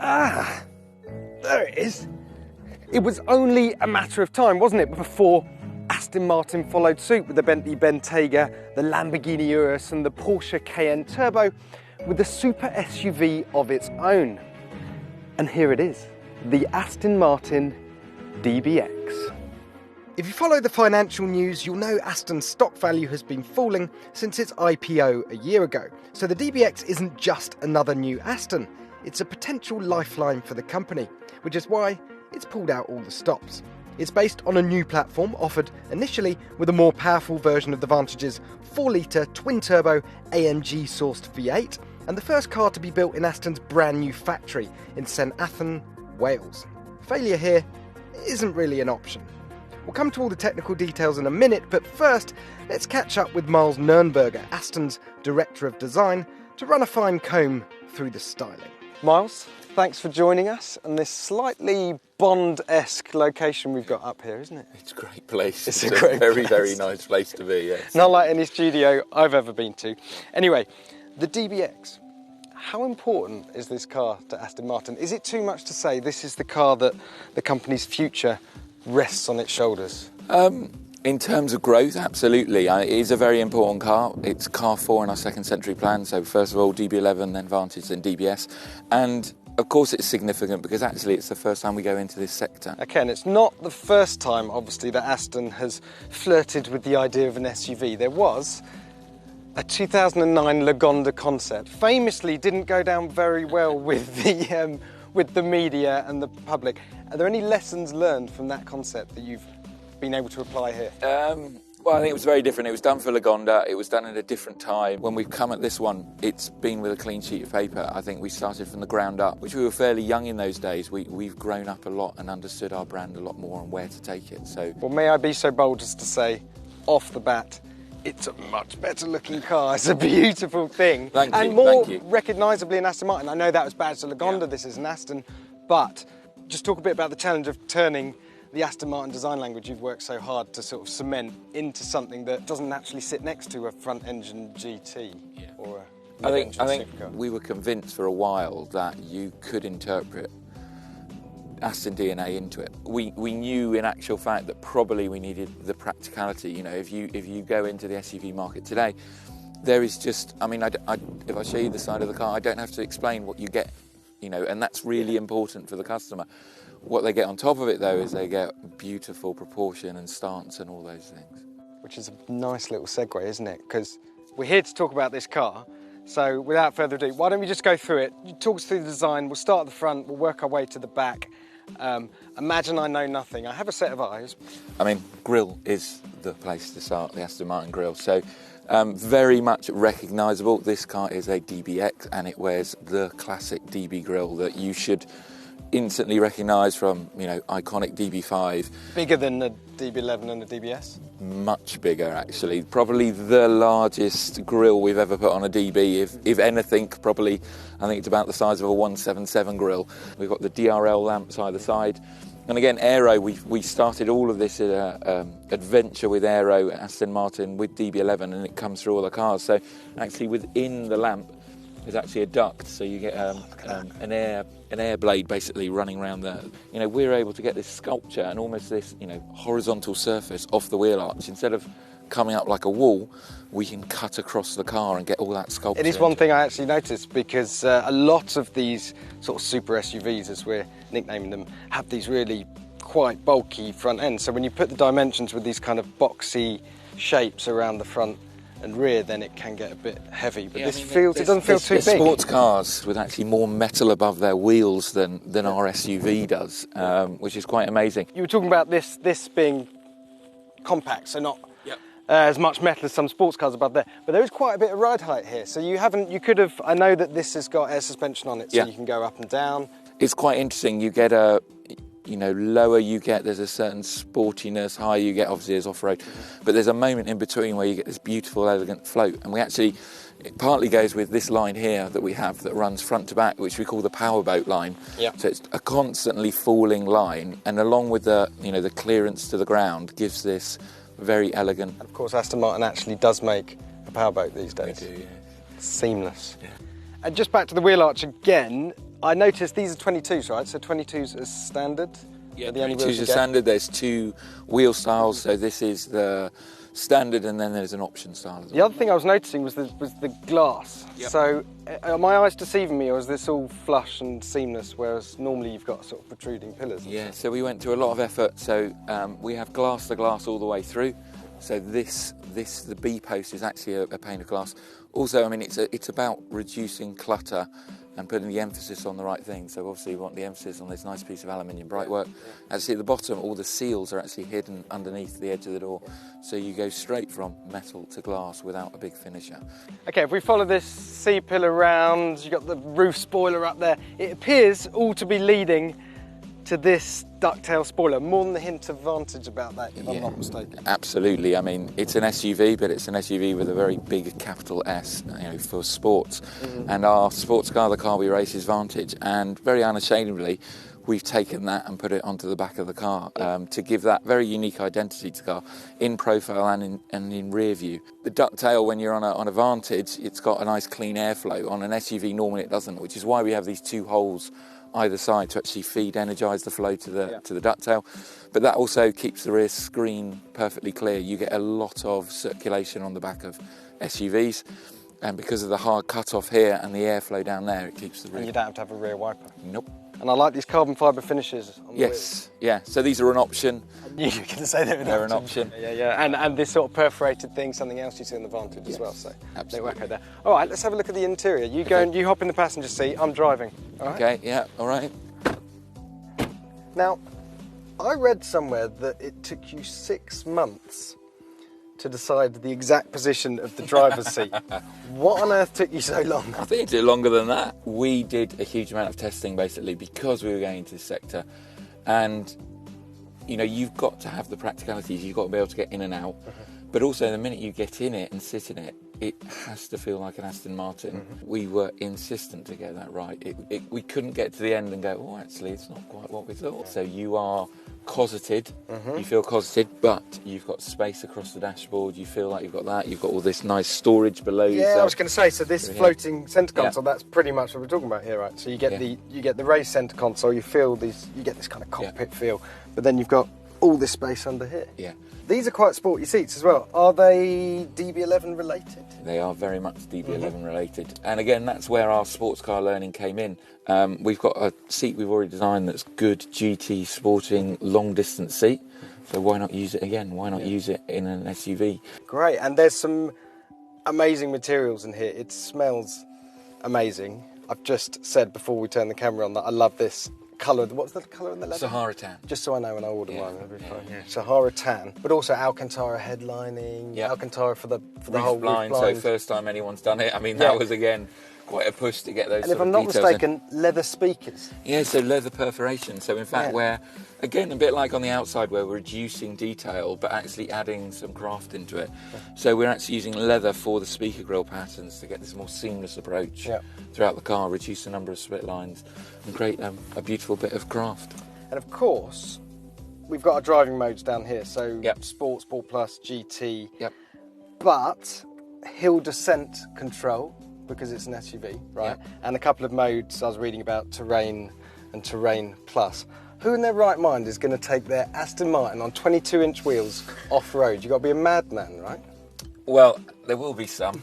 Ah, there it is. It was only a matter of time, wasn't it, before Aston Martin followed suit with the Bentley Bentayga, the Lamborghini Urus and the Porsche Cayenne Turbo with a super SUV of its own. And here it is, the Aston Martin DBX. If you follow the financial news, you'll know Aston's stock value has been falling since its IPO a year ago. So the DBX isn't just another new Aston, it's a potential lifeline for the company, which is why it's pulled out all the stops. It's based on a new platform offered initially with a more powerful version of the Vantage's 4-litre twin-turbo AMG-sourced V8 and the first car to be built in Aston's brand new factory in St Athan, Wales. Failure here isn't really an option. We'll come to all the technical details in a minute, but first, let's catch up with Miles Nurnberger, Aston's Director of Design, to run a fine comb through the styling. Miles, thanks for joining us on this slightly Bond-esque location we've got up here, isn't it? It's a great place. It's a great very, place. very nice place to be, yes. Not like any studio I've ever been to. Anyway, the DBX. How important is this car to Aston Martin? Is it too much to say this is the car that the company's future rests on its shoulders? In terms of growth, absolutely. It is a very important car. It's car 4 in our second century plan. So first of all, DB11, then Vantage, then DBS. And of course it's significant because actually it's the first time we go into this sector. Okay, and it's not the first time, obviously, that Aston has flirted with the idea of an SUV. There was a 2009 Lagonda concept. Famously didn't go down very well with the media and the public. Are there any lessons learned from that concept that you've been able to apply here? Well, I think it was very different. It was done for Lagonda. It was done at a different time. When we've come at this one, it's been with a clean sheet of paper. I think we started from the ground up, which we were fairly young in those days. We've grown up a lot and understood our brand a lot more and where to take it. So, well, may I be so bold as to say, off the bat, it's a much better looking car. It's a beautiful thing. Thank you. And more Thank you. recognisably an Aston Martin. I know that was badged to Lagonda, Yeah. This is an Aston, but just talk a bit about the challenge of turning the Aston Martin design language you've worked so hard to sort of cement into something that doesn't naturally sit next to a front engine GT or a I think supercar. we were convinced for a while that you could interpret Aston DNA into it. We knew in actual fact that probably we needed the practicality. You know, if you go into the SUV market today, there is just, I mean, if I show you the side of the car, I don't have to explain what you get, you know, and that's really important for the customer. What they get on top of it, though, is they get beautiful proportion and stance and all those things. Which is a nice little segue, isn't it? Because we're here to talk about this car. So without further ado, why don't we just go through it? You talk us through the design. We'll start at the front. We'll work our way to the back. Imagine I know nothing. I have a set of eyes. I mean, grille is the place to start, the Aston Martin grille. So very much recognisable. This car is a DBX and it wears the classic DB grille that you should instantly recognise from, you know, iconic DB5. Bigger than the DB11 and the DBS? Much bigger, actually. Probably the largest grille we've ever put on a DB. If anything, probably, I think it's about the size of a 177 grille. We've got the DRL lamps either side. And again, aero, we started all of this adventure with aero at Aston Martin with DB11, and it comes through all the cars. So actually within the lamp is actually a duct, so you get an air blade basically running around the, you know, we're able to get this sculpture and almost this, you know, horizontal surface off the wheel arch. Instead of coming up like a wall, we can cut across the car and get all that sculpture. It is one thing I actually noticed, because a lot of these sort of super SUVs, as we're nicknaming them, have these really quite bulky front ends. So when you put the dimensions with these kind of boxy shapes around the front and rear, then it can get a bit heavy. But it doesn't feel too big. Sports cars with actually more metal above their wheels than our SUV does, which is quite amazing. You were talking about this being compact, so not as much metal as some sports cars above there. But there is quite a bit of ride height here. So you could have, I know that this has got air suspension on it, so you can go up and down. It's quite interesting. You get lower you get, there's a certain sportiness, higher you get, obviously, as off-road. But there's a moment in between where you get this beautiful, elegant float. And it partly goes with this line here that we have that runs front to back, which we call the powerboat line. Yeah. So it's a constantly falling line, and along with the clearance to the ground gives this very elegant. And of course, Aston Martin actually does make a powerboat these days. They do, yeah. Seamless. Yeah. And just back to the wheel arch again, I noticed these are 22s, right? So 22s are standard? Yeah, the only 22s are standard. There's 2 wheel styles, so this is the standard and then there's an option style as well. The other thing I was noticing was the glass. Yep. So are my eyes deceiving me, or is this all flush and seamless, whereas normally you've got sort of protruding pillars? Yeah, so we went to a lot of effort. So we have glass to glass all the way through. So the B post is actually a pane of glass. Also, I mean, it's about reducing clutter and putting the emphasis on the right thing. So obviously you want the emphasis on this nice piece of aluminium bright-work. Actually at the bottom, all the seals are actually hidden underneath the edge of the door. So you go straight from metal to glass without a big finisher. Okay, if we follow this C-pillar round, you've got the roof spoiler up there. It appears all to be leading to this ducktail spoiler. More than a hint of vantage about that, if I'm not mistaken. Absolutely. I mean, it's an SUV, but it's an SUV with a very big capital S, for sports. And our sports car, the car we race, is Vantage. And very unashamedly, we've taken that and put it onto the back of the car to give that very unique identity to the car in profile and in rear view. The ducktail, when you're on a Vantage, it's got a nice clean airflow. On an SUV, normally it doesn't, which is why we have these 2 holes either side to actually energise the flow to the ducktail. But that also keeps the rear screen perfectly clear. You get a lot of circulation on the back of SUVs, and because of the hard cut-off here and the airflow down there, it keeps the rear. And you don't have to have a rear wiper. Nope. And I like these carbon fibre finishes on the Yes, yeah. So these are an option. You were going to say they're an option. Yeah. And this sort of perforated thing, something else you see in the Vantage as well. So absolutely. They wacko there. All right, let's have a look at the interior. You go and you hop in the passenger seat. I'm driving. All right? Okay. Yeah. All right. Now, I read somewhere that it took you 6 months to decide the exact position of the driver's seat. What on earth took you so long? I think it took longer than that. We did a huge amount of testing basically because we were going into this sector, and you've got to have the practicalities. You've got to be able to get in and out, but also the minute you get in it and sit in it, it has to feel like an Aston Martin. We were insistent to get that right. We couldn't get to the end and go, oh, actually, it's not quite what we thought. So you are cosseted, you feel cosseted, but you've got space across the dashboard, you feel like you've got that, you've got all this nice storage below you. Yeah, I was going to say, so this floating centre console, that's pretty much what we're talking about here, right? So you get the raised centre console, you get this kind of cockpit feel, but then you've got all this space under here. Yeah. These are quite sporty seats as well. Are they DB11 related? They are very much DB11 related. And again, that's where our sports car learning came in. We've got a seat we've already designed that's good GT sporting long distance seat. So why not use it again? Why not use it in an SUV? Great, and there's some amazing materials in here. It smells amazing. I've just said before we turn the camera on that I love this colour. What's the colour in the leather? Sahara tan. Just so I know when I order one, it'll be fine. Sahara tan, but also Alcantara headlining, Alcantara for the whole roof blind. So first time anyone's done it. I mean, that was again quite a push to get those. And if I'm not mistaken, leather speakers. Yeah, so leather perforation. So in fact, we're again a bit like on the outside where we're reducing detail, but actually adding some craft into it. So we're actually using leather for the speaker grille patterns to get this more seamless approach throughout the car, reduce the number of split lines, and create a beautiful bit of craft. And of course, we've got our driving modes down here. So Sport, Sport Plus, GT. But hill descent control, because it's an SUV, right? And a couple of modes I was reading about, Terrain and Terrain Plus. Who in their right mind is going to take their Aston Martin on 22-inch wheels off-road? You've got to be a madman, right? Well, there will be some.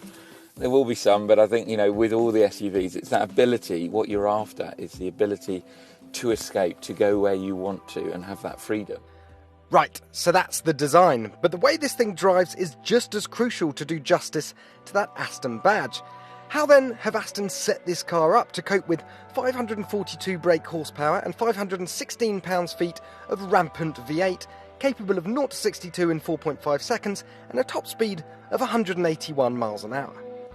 There will be some, but I think, with all the SUVs, it's that ability, what you're after is the ability to escape, to go where you want to and have that freedom. Right, so that's the design. But the way this thing drives is just as crucial to do justice to that Aston badge. How then have Aston set this car up to cope with 542 brake horsepower and 516 pounds-feet of rampant V8, capable of 0 to 62 in 4.5 seconds and a top speed of 181 miles an hour?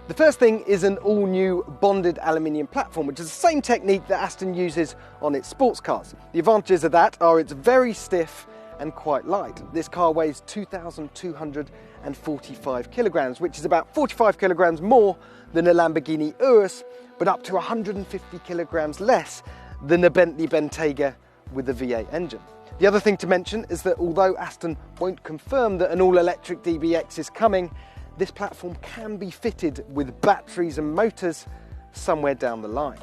The first thing is an all-new bonded aluminium platform, which is the same technique that Aston uses on its sports cars. The advantages of that are it's very stiff and quite light. This car weighs 2,245 kilograms, which is about 45 kilograms more than a Lamborghini Urus, but up to 150 kilograms less than a Bentley Bentayga with a V8 engine. The other thing to mention is that although Aston won't confirm that an all-electric DBX is coming, this platform can be fitted with batteries and motors somewhere down the line.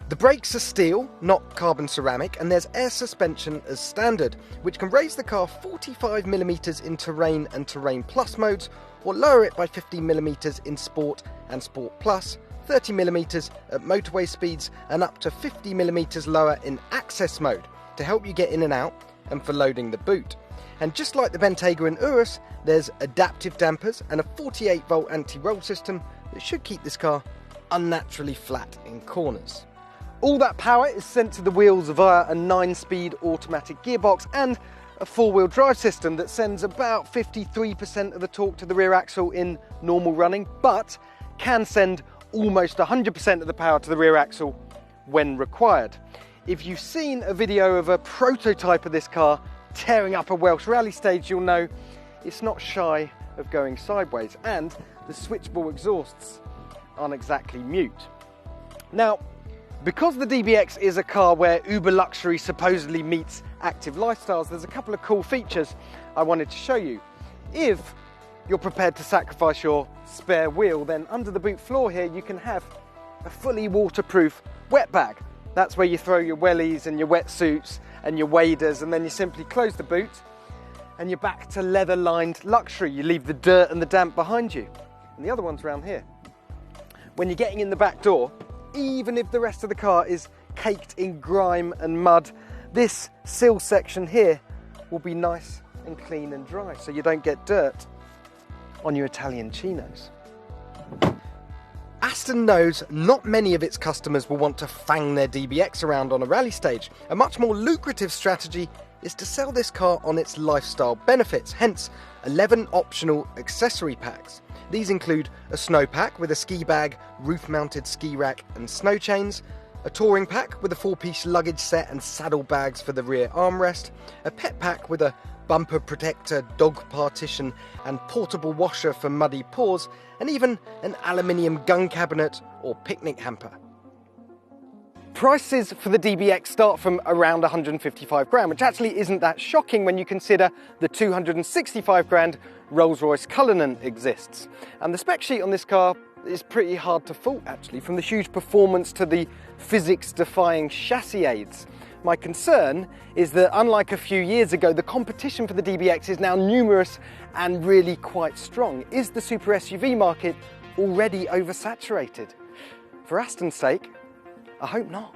The brakes are steel, not carbon ceramic, and there's air suspension as standard, which can raise the car 45mm in Terrain and Terrain Plus modes, or lower it by 15mm in Sport and Sport Plus, 30mm at motorway speeds, and up to 50mm lower in Access mode, to help you get in and out, and for loading the boot. And just like the Bentayga and Urus, there's adaptive dampers and a 48-volt anti-roll system that should keep this car unnaturally flat in corners. All that power is sent to the wheels via a 9-speed automatic gearbox and a 4-wheel drive system that sends about 53% of the torque to the rear axle in normal running, but can send almost 100% of the power to the rear axle when required. If you've seen a video of a prototype of this car tearing up a Welsh rally stage, you'll know it's not shy of going sideways, and the switchable exhausts aren't exactly mute. Now, because the DBX is a car where uber luxury supposedly meets active lifestyles, there's a couple of cool features I wanted to show you. If you're prepared to sacrifice your spare wheel, then under the boot floor here you can have a fully waterproof wet bag. That's where you throw your wellies and your wetsuits and your waders, and then you simply close the boot and you're back to leather-lined luxury. You leave the dirt and the damp behind you. And the other one's around here. When you're getting in the back door, even if the rest of the car is caked in grime and mud, this sill section here will be nice and clean and dry, so you don't get dirt on your Italian chinos. Aston knows not many of its customers will want to fang their DBX around on a rally stage. A much more lucrative strategy is to sell this car on its lifestyle benefits, hence 11 optional accessory packs. These include a snow pack with a ski bag, roof-mounted ski rack and snow chains, a touring pack with a 4-piece luggage set and saddle bags for the rear armrest, a pet pack with a bumper protector, dog partition and portable washer for muddy paws, and even an aluminium gun cabinet or picnic hamper. Prices for the DBX start from around 155 grand, which actually isn't that shocking when you consider the 265 grand Rolls-Royce Cullinan exists. And the spec sheet on this car is pretty hard to fault actually, from the huge performance to the physics-defying chassis aids. My concern is that unlike a few years ago, the competition for the DBX is now numerous and really quite strong. Is the super SUV market already oversaturated? For Aston's sake, I hope not.